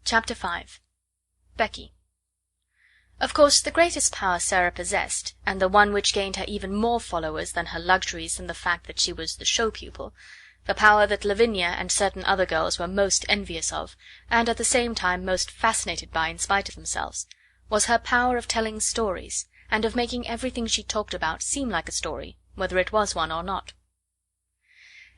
Chapter 5 Becky. Of course, the greatest power Sara possessed, and the one which gained her even more followers than her luxuries and the fact that she was the show pupil, the power that Lavinia and certain other girls were most envious of, and at the same time most fascinated by in spite of themselves, was her power of telling stories, and of making everything she talked about seem like a story, whether it was one or not.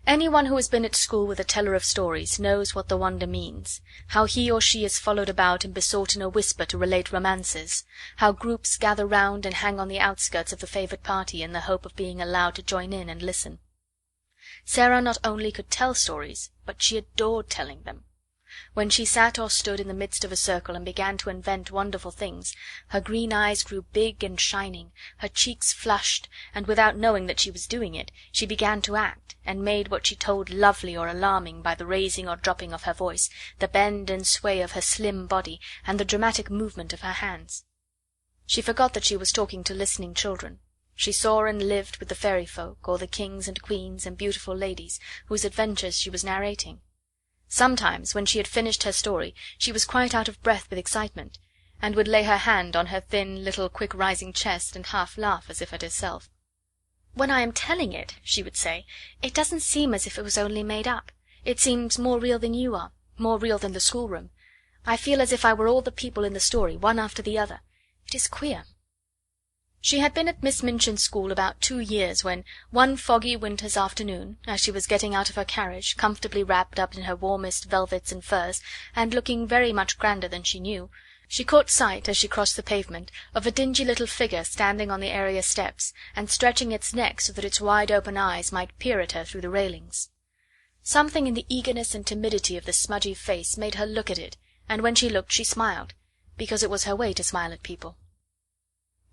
Anyone who has been at school with a teller of stories knows what the wonder means, how he or she is followed about and besought in a whisper to relate romances, how groups gather round and hang on the outskirts of the favoured party in the hope of being allowed to join in and listen. Sara not only could tell stories, but she adored telling them. When she sat or stood in the midst of a circle and began to invent wonderful things, her green eyes grew big and shining, her cheeks flushed, and without knowing that she was doing it, she began to act, and made what she told lovely or alarming by the raising or dropping of her voice, the bend and sway of her slim body, and the dramatic movement of her hands. She forgot that she was talking to listening children. She saw and lived with the fairy folk, or the kings and queens and beautiful ladies whose adventures she was narrating. Sometimes, when she had finished her story, she was quite out of breath with excitement, and would lay her hand on her thin, little, quick-rising chest and half laugh as if at herself. "When I am telling it," she would say, "it doesn't seem as if it was only made up. It seems more real than you are, more real than the schoolroom. I feel as if I were all the people in the story, one after the other. It is queer." She had been at Miss Minchin's school about 2 years when, one foggy winter's afternoon, as she was getting out of her carriage, comfortably wrapped up in her warmest velvets and furs, and looking very much grander than she knew, she caught sight, as she crossed the pavement, of a dingy little figure standing on the area steps, and stretching its neck so that its wide open eyes might peer at her through the railings. Something in the eagerness and timidity of the smudgy face made her look at it, and when she looked she smiled, because it was her way to smile at people.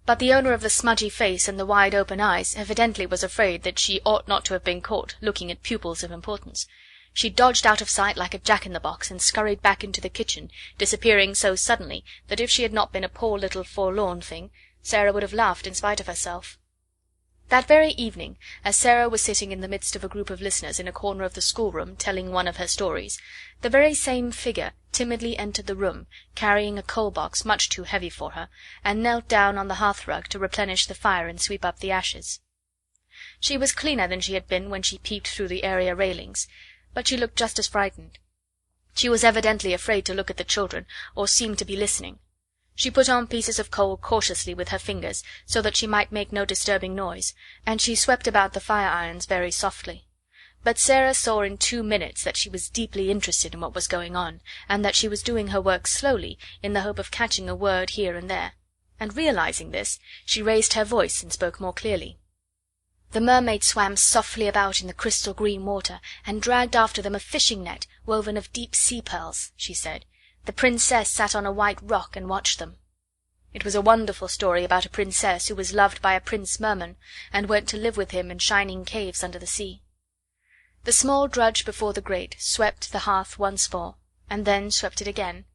But the owner of the smudgy face and the wide open eyes evidently was afraid that she ought not to have been caught looking at pupils of importance. She dodged out of sight like a jack-in-the-box and scurried back into the kitchen, disappearing so suddenly that if she had not been a poor little forlorn thing, Sara would have laughed in spite of herself. That very evening, as Sara was sitting in the midst of a group of listeners in a corner of the schoolroom telling one of her stories, the very same figure timidly entered the room, carrying a coal-box much too heavy for her, and knelt down on the hearth-rug to replenish the fire and sweep up the ashes. She was cleaner than she had been when she peeped through the area railings, but she looked just as frightened. She was evidently afraid to look at the children, or seemed to be listening. She put on pieces of coal cautiously with her fingers, so that she might make no disturbing noise, and she swept about the fire-irons very softly. But Sara saw in 2 minutes that she was deeply interested in what was going on, and that she was doing her work slowly, in the hope of catching a word here and there, and realizing this, she raised her voice and spoke more clearly. "The mermaids swam softly about in the crystal green water, and dragged after them a fishing net woven of deep sea pearls," she said. "The princess sat on a white rock and watched them." It was a wonderful story about a princess who was loved by a prince merman, and went to live with him in shining caves under the sea. The small drudge before the grate swept the hearth once more, and then swept it again.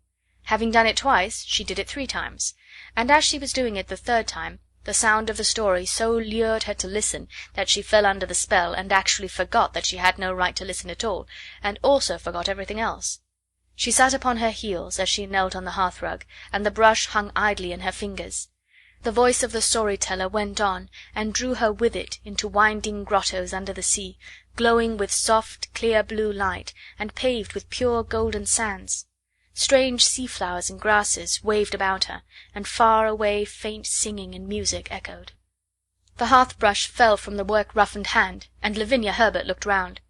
Having done it twice, she did it 3 times, and as she was doing it the 3rd time, the sound of the story so lured her to listen that she fell under the spell and actually forgot that she had no right to listen at all, and also forgot everything else. She sat upon her heels as she knelt on the hearth-rug, and the brush hung idly in her fingers. The voice of the story-teller went on, and drew her with it into winding grottos under the sea, glowing with soft, clear blue light, and paved with pure golden sands. Strange sea-flowers and grasses waved about her, and far away faint singing and music echoed. The hearth-brush fell from the work-roughened hand, and Lavinia Herbert looked round.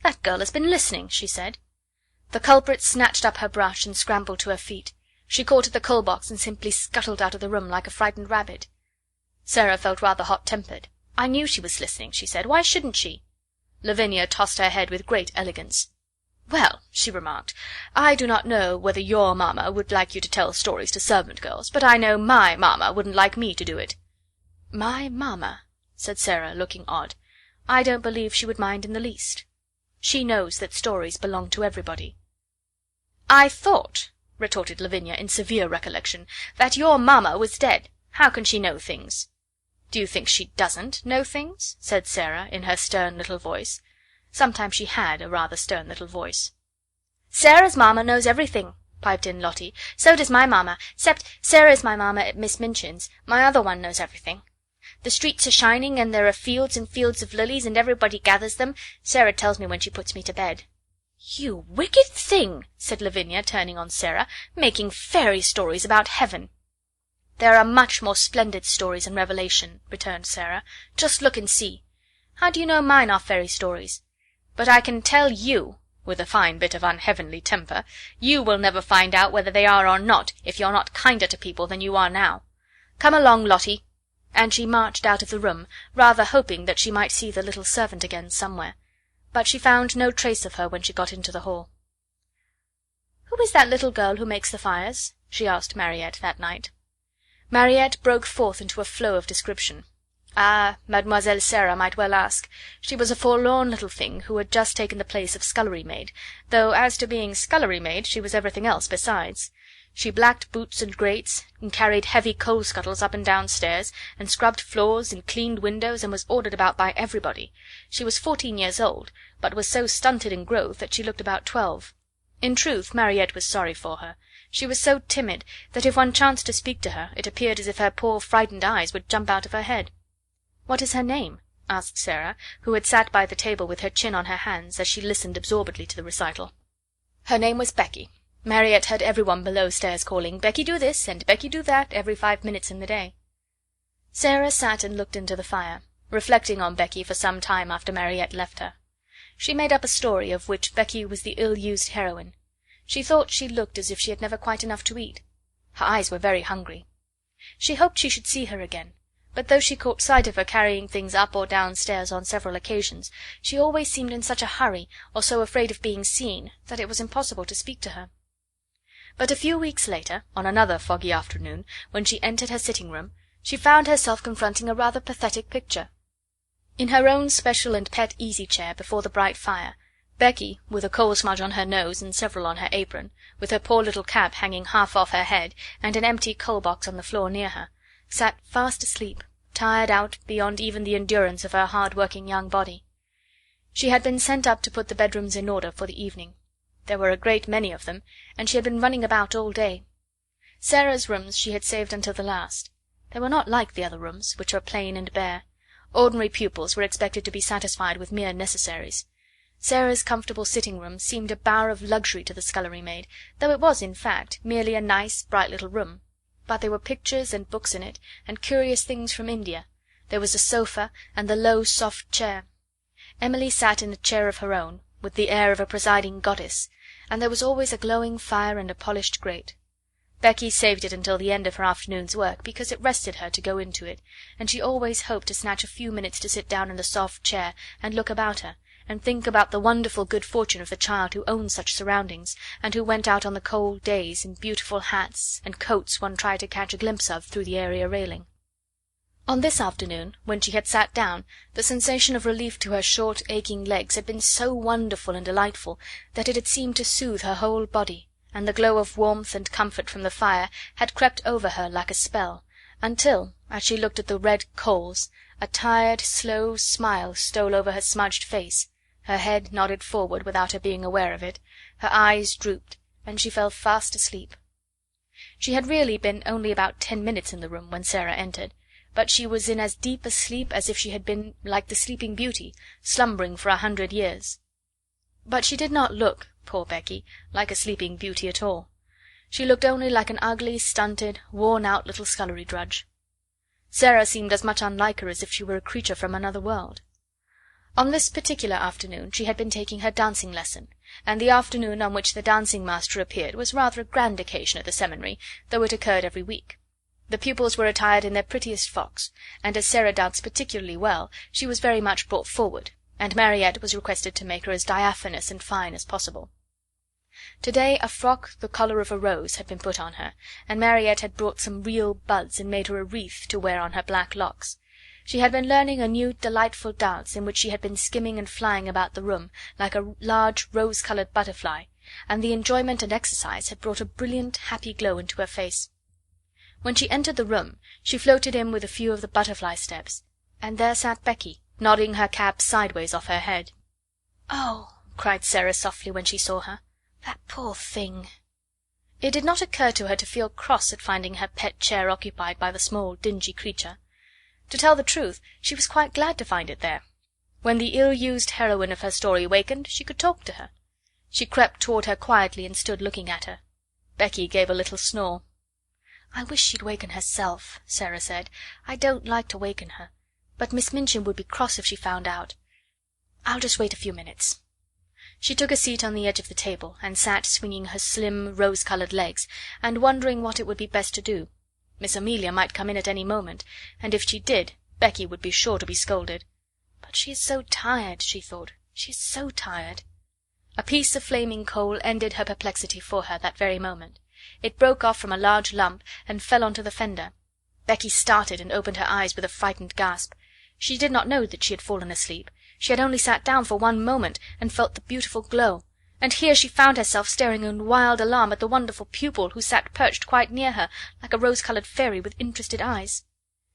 "That girl has been listening," she said. The culprit snatched up her brush and scrambled to her feet. She caught at the coal-box and simply scuttled out of the room like a frightened rabbit. Sara felt rather hot-tempered. "I knew she was listening," she said. "Why shouldn't she?" Lavinia tossed her head with great elegance. "Well," she remarked, "I do not know whether your mamma would like you to tell stories to servant girls, but I know my mamma wouldn't like me to do it." "My mamma," said Sara, looking odd. "I don't believe she would mind in the least. She knows that stories belong to everybody." "I thought," retorted Lavinia in severe recollection, "that your mamma was dead. How can she know things?" "Do you think she doesn't know things?" said Sara, in her stern little voice. Sometimes she had a rather stern little voice. "Sarah's mamma knows everything," piped in Lottie. "So does my mamma, 'cept Sarah's my mamma at Miss Minchin's. My other one knows everything. The streets are shining, and there are fields and fields of lilies, and everybody gathers them. Sarah tells me when she puts me to bed." "You wicked thing!" said Lavinia, turning on Sarah, "making fairy stories about heaven." "There are much more splendid stories in Revelation," returned Sarah. "Just look and see. How do you know mine are fairy stories? But I can tell you," with a fine bit of unheavenly temper, "you will never find out whether they are or not, if you're not kinder to people than you are now. Come along, Lottie." And she marched out of the room, rather hoping that she might see the little servant again somewhere. But she found no trace of her when she got into the hall. "Who is that little girl who makes the fires?" she asked Mariette that night. Mariette broke forth into a flow of description. Ah, Mademoiselle Sara might well ask. She was a forlorn little thing who had just taken the place of scullery maid, though as to being scullery maid she was everything else besides. She blacked boots and grates, and carried heavy coal scuttles up and down stairs, and scrubbed floors and cleaned windows, and was ordered about by everybody. She was 14 years old, but was so stunted in growth that she looked about 12. In truth, Mariette was sorry for her. She was so timid that if one chanced to speak to her, it appeared as if her poor frightened eyes would jump out of her head. "What is her name?" asked Sarah, who had sat by the table with her chin on her hands, as she listened absorbedly to the recital. Her name was Becky. Mariette heard everyone below stairs calling, "Becky, do this," and "Becky, do that," every 5 minutes in the day. Sarah sat and looked into the fire, reflecting on Becky for some time after Mariette left her. She made up a story of which Becky was the ill-used heroine. She thought she looked as if she had never quite enough to eat. Her eyes were very hungry. She hoped she should see her again, but though she caught sight of her carrying things up or down stairs on several occasions, she always seemed in such a hurry, or so afraid of being seen, that it was impossible to speak to her. But a few weeks later, on another foggy afternoon, when she entered her sitting-room, she found herself confronting a rather pathetic picture. In her own special and pet easy-chair before the bright fire, Becky, with a coal smudge on her nose and several on her apron, with her poor little cap hanging half off her head, and an empty coal-box on the floor near her, sat fast asleep, tired out beyond even the endurance of her hard-working young body. She had been sent up to put the bedrooms in order for the evening. There were a great many of them, and she had been running about all day. Sarah's rooms she had saved until the last. They were not like the other rooms, which were plain and bare. Ordinary pupils were expected to be satisfied with mere necessaries. Sarah's comfortable sitting-room seemed a bower of luxury to the scullery maid, though it was, in fact, merely a nice, bright little room. But there were pictures and books in it, and curious things from India. There was a sofa, and the low, soft chair. Emily sat in a chair of her own, with the air of a presiding goddess, and there was always a glowing fire and a polished grate. Becky saved it until the end of her afternoon's work, because it rested her to go into it, and she always hoped to snatch a few minutes to sit down in the soft chair and look about her, and think about the wonderful good fortune of the child who owned such surroundings, and who went out on the cold days in beautiful hats and coats one tried to catch a glimpse of through the area railing. On this afternoon, when she had sat down, the sensation of relief to her short, aching legs had been so wonderful and delightful that it had seemed to soothe her whole body, and the glow of warmth and comfort from the fire had crept over her like a spell, until, as she looked at the red coals, a tired, slow smile stole over her smudged face, her head nodded forward without her being aware of it, her eyes drooped, and she fell fast asleep. She had really been only about 10 minutes in the room when Sara entered, but she was in as deep a sleep as if she had been, like the Sleeping Beauty, slumbering for 100 years. But she did not look, poor Becky, like a Sleeping Beauty at all. She looked only like an ugly, stunted, worn-out little scullery drudge. Sara seemed as much unlike her as if she were a creature from another world. On this particular afternoon she had been taking her dancing lesson, and the afternoon on which the dancing master appeared was rather a grand occasion at the seminary, though it occurred every week. The pupils were attired in their prettiest frocks, and as Sara danced particularly well, she was very much brought forward, and Mariette was requested to make her as diaphanous and fine as possible. To-day a frock the colour of a rose had been put on her, and Mariette had brought some real buds and made her a wreath to wear on her black locks. She had been learning a new delightful dance in which she had been skimming and flying about the room like a large rose-coloured butterfly, and the enjoyment and exercise had brought a brilliant, happy glow into her face. When she entered the room she floated in with a few of the butterfly steps, and there sat Becky, nodding her cap sideways off her head. "Oh," cried Sara softly when she saw her, "that poor thing!" It did not occur to her to feel cross at finding her pet chair occupied by the small, dingy creature. To tell the truth, she was quite glad to find it there. When the ill-used heroine of her story wakened, she could talk to her. She crept toward her quietly and stood looking at her. Becky gave a little snore. "I wish she'd waken herself," Sara said. "I don't like to waken her, but Miss Minchin would be cross if she found out. I'll just wait a few minutes." She took a seat on the edge of the table, and sat swinging her slim, rose-coloured legs, and wondering what it would be best to do. Miss Amelia might come in at any moment, and if she did, Becky would be sure to be scolded. "But she is so tired," she thought. "She is so tired." A piece of flaming coal ended her perplexity for her that very moment. It broke off from a large lump and fell on to the fender. Becky started and opened her eyes with a frightened gasp. She did not know that she had fallen asleep. She had only sat down for one moment and felt the beautiful glow, and here she found herself staring in wild alarm at the wonderful pupil who sat perched quite near her, like a rose-coloured fairy with interested eyes.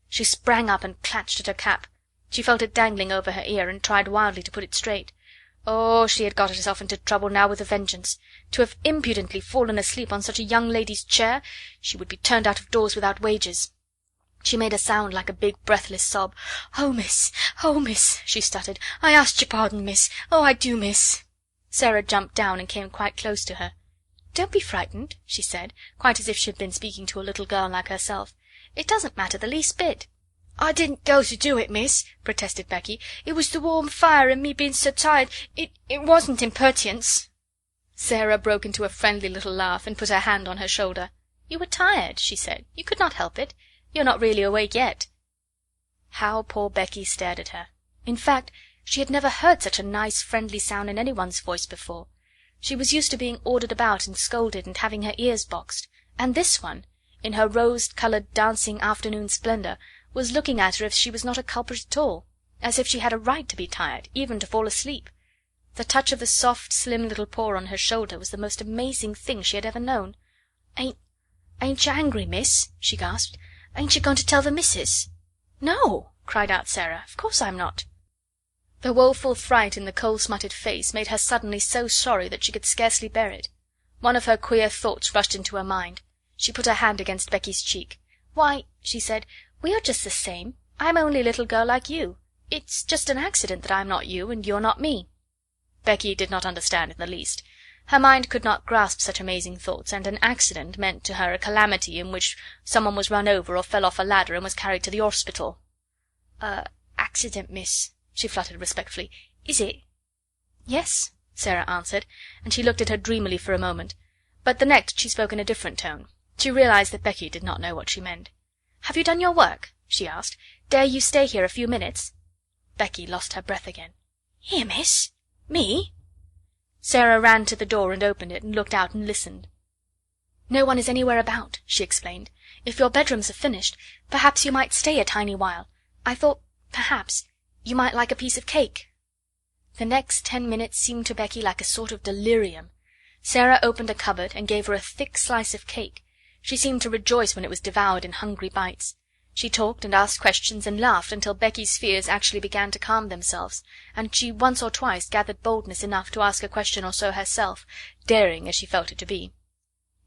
She sprang up and clutched at her cap. She felt it dangling over her ear, and tried wildly to put it straight. Oh, she had got herself into trouble now with a vengeance. To have impudently fallen asleep on such a young lady's chair! She would be turned out of doors without wages. She made a sound like a big breathless sob. "Oh, miss, she stuttered. "I ask your pardon, miss. Oh, I do, miss." Sara jumped down and came quite close to her. "Don't be frightened," she said, quite as if she had been speaking to a little girl like herself. "It doesn't matter the least bit." "I didn't go to do it, miss," protested Becky. "It was the warm fire and me being so tired. It wasn't impertinence." Sara broke into a friendly little laugh and put her hand on her shoulder. "You were tired," she said. "You could not help it. You're not really awake yet." How poor Becky stared at her. In fact, she had never heard such a nice, friendly sound in anyone's voice before. She was used to being ordered about and scolded and having her ears boxed, and this one, in her rose-coloured dancing afternoon splendour, was looking at her as if she was not a culprit at all, as if she had a right to be tired, even to fall asleep. The touch of the soft, slim little paw on her shoulder was the most amazing thing she had ever known. Ain't you angry, miss?" she gasped. "Ain't you going to tell the missus?" "No," cried out Sara. "Of course I'm not." The woeful fright in the coal-smutted face made her suddenly so sorry that she could scarcely bear it. One of her queer thoughts rushed into her mind. She put her hand against Becky's cheek. "Why," she said, "we are just the same. I'm only a little girl like you. It's just an accident that I'm not you and you're not me." Becky did not understand in the least. Her mind could not grasp such amazing thoughts, and an accident meant to her a calamity in which someone was run over or fell off a ladder and was carried to the orspital. Accident, miss," she fluttered respectfully. "Is it?" "Yes," Sara answered, and she looked at her dreamily for a moment. But the next she spoke in a different tone. She realized that Becky did not know what she meant. "Have you done your work?" she asked. "Dare you stay here a few minutes?" Becky lost her breath again. "Here, miss? Me?" Sara ran to the door and opened it, and looked out and listened. "No one is anywhere about," she explained. "If your bedrooms are finished, perhaps you might stay a tiny while. I thought, perhaps, you might like a piece of cake." The next 10 minutes seemed to Becky like a sort of delirium. Sara opened a cupboard and gave her a thick slice of cake. She seemed to rejoice when it was devoured in hungry bites. She talked and asked questions and laughed until Becky's fears actually began to calm themselves, and she once or twice gathered boldness enough to ask a question or so herself, daring as she felt it to be.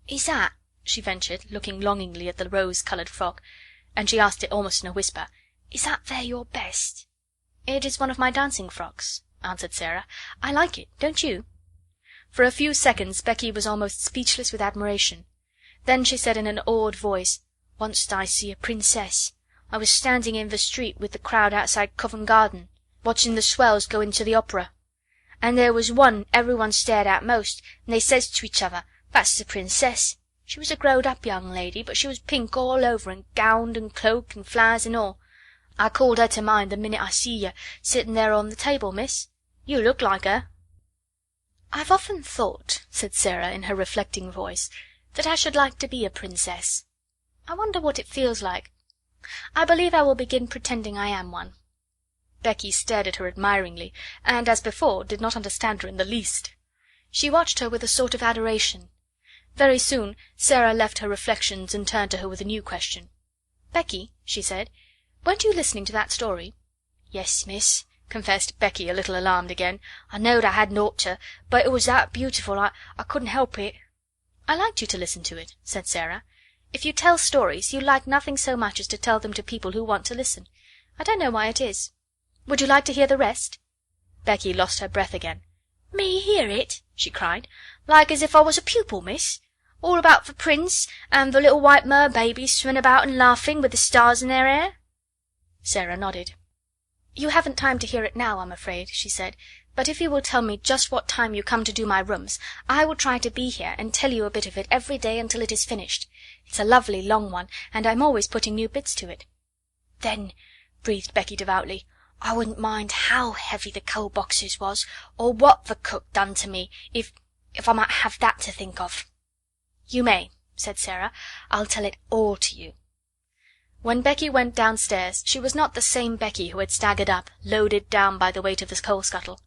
"Is that," she ventured, looking longingly at the rose-coloured frock, and she asked it almost in a whisper, "is that there your best?" "It is one of my dancing frocks," answered Sara. "I like it, don't you?" For a few seconds Becky was almost speechless with admiration. Then she said in an awed voice, "Once I see a princess. I was standing in the street with the crowd outside Covent Garden, watching the swells go into the opera. And there was one everyone stared at most, and they says to each other, 'That's the princess.' She was a growed-up young lady, but she was pink all over, and gowned and cloaked and flowers and all. I called her to mind the minute I see you, sitting there on the table, miss. You look like her." "I've often thought," said Sara in her reflecting voice, "that I should like to be a princess. I wonder what it feels like. I believe I will begin pretending I am one." Becky stared at her admiringly, and, as before, did not understand her in the least. She watched her with a sort of adoration. Very soon Sara left her reflections and turned to her with a new question. "Becky," she said, "weren't you listening to that story?" "Yes, miss," confessed Becky, a little alarmed again. "I knowed I hadn't ought to, but it was that beautiful I couldn't help it." "I liked you to listen to it," said Sara. "If you tell stories, you like nothing so much as to tell them to people who want to listen. I don't know why it is. Would you like to hear the rest?" Becky lost her breath again. "Me hear it?" she cried. "Like as if I was a pupil, miss? All about the Prince, and the little white mer babies swimming about and laughing, with the stars in their hair?" Sara nodded. "You haven't time to hear it now, I'm afraid," she said, "but if you will tell me just what time you come to do my rooms, I will try to be here and tell you a bit of it every day until it is finished. It's a lovely long one, and I'm always putting new bits to it." "Then," breathed Becky devoutly, "I wouldn't mind how heavy the coal boxes was, or what the cook done to me, if I might have that to think of." "You may," said Sara. "I'll tell it all to you." When Becky went downstairs she was not the same Becky who had staggered up, loaded down by the weight of the coal scuttle.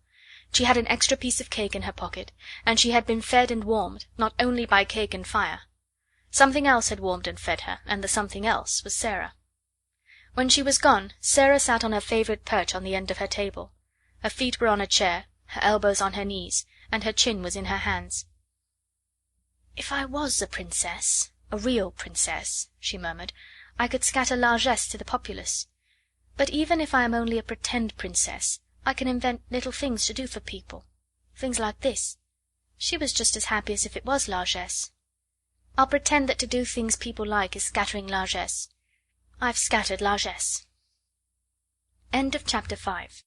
She had an extra piece of cake in her pocket, and she had been fed and warmed, not only by cake and fire. Something else had warmed and fed her, and the something else was Sara. When she was gone, Sara sat on her favourite perch on the end of her table. Her feet were on a chair, her elbows on her knees, and her chin was in her hands. "If I was a princess, a real princess," she murmured, "I could scatter largesse to the populace. But even if I am only a pretend princess, I can invent little things to do for people. Things like this. She was just as happy as if it was largesse. I'll pretend that to do things people like is scattering largesse. I've scattered largesse." End of chapter 5.